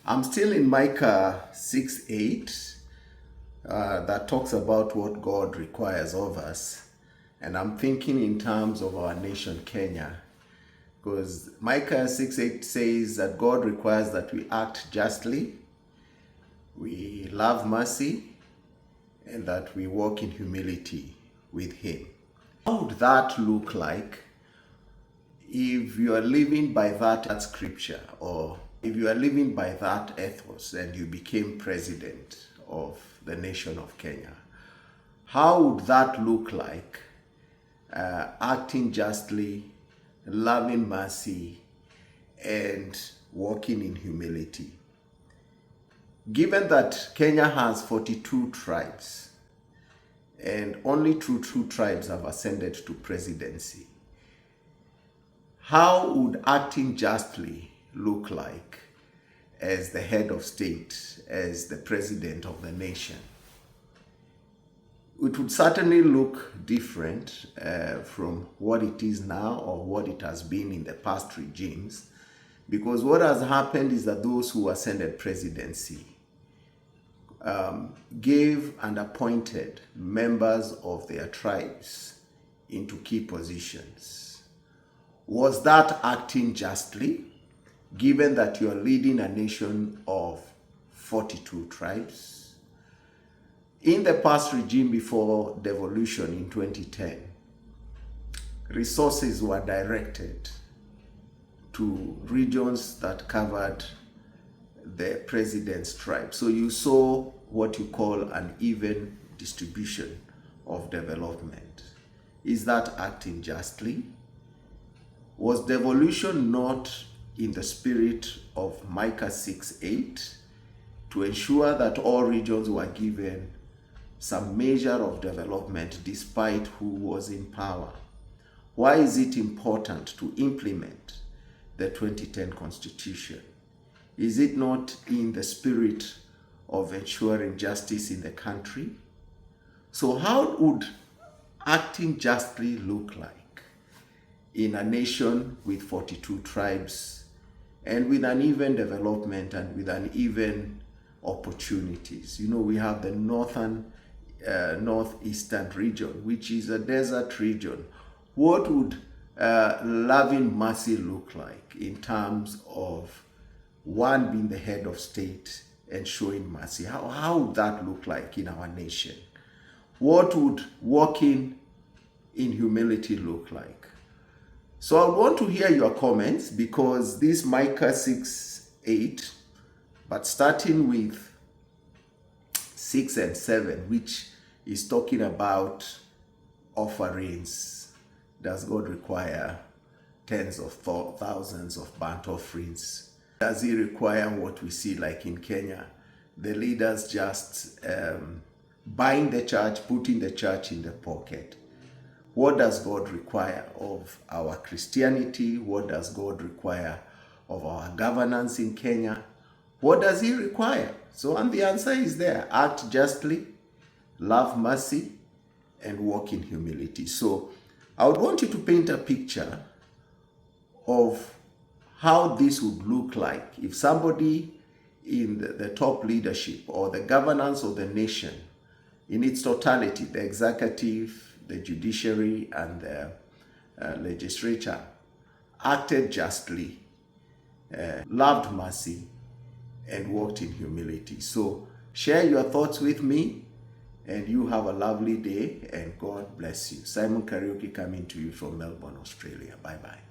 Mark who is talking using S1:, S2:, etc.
S1: I'm still in Micah 6:8 that talks about what God requires of us. And I'm thinking in terms of our nation, Kenya, because Micah 6:8 says that God requires that we act justly, we love mercy, and that we walk in humility with Him. How would that look like if you are living by that scripture, or if you are living by that ethos and you became president of the nation of Kenya? How would that look like? Acting justly, loving mercy, and walking in humility. Given that Kenya has 42 tribes and only two tribes have ascended to presidency, how would acting justly look like as the head of state, as the president of the nation? It would certainly look different from what it is now or what it has been in the past regimes, because what has happened is that those who ascended presidency gave and appointed members of their tribes into key positions. Was that acting justly, given that you are leading a nation of 42 tribes? In the past regime before devolution in 2010, resources were directed to regions that covered the president's tribe. So you saw what you call an even distribution of development. Is that acting justly? Was devolution not in the spirit of Micah 6:8 to ensure that all regions were given some measure of development despite who was in power? Why is it important to implement the 2010 Constitution? Is it not in the spirit of ensuring justice in the country? So how would acting justly look like in a nation with 42 tribes and with an even development and with an even opportunities? You know, we have the northeastern region, which is a desert region. What would loving mercy look like in terms of one being the head of state and showing mercy? How would that look like in our nation? What would walking in humility look like? So I want to hear your comments, because this Micah 6:8, but starting with 6 and 7, which is talking about offerings. Does God require tens of thousands of burnt offerings? Does He require what we see like in Kenya, the leaders just buying the church, putting the church in the pocket? What does God require of our Christianity? What does God require of our governance in Kenya? What does He require? So, and the answer is there: act justly, love mercy, and walk in humility. So I would want you to paint a picture of how this would look like if somebody in the top leadership or the governance of the nation in its totality, the executive, the judiciary, and the legislature, acted justly, loved mercy, and walked in humility. So share your thoughts with me, and you have a lovely day, and God bless you. Simon Karaoke coming to you from Melbourne, Australia. Bye-bye.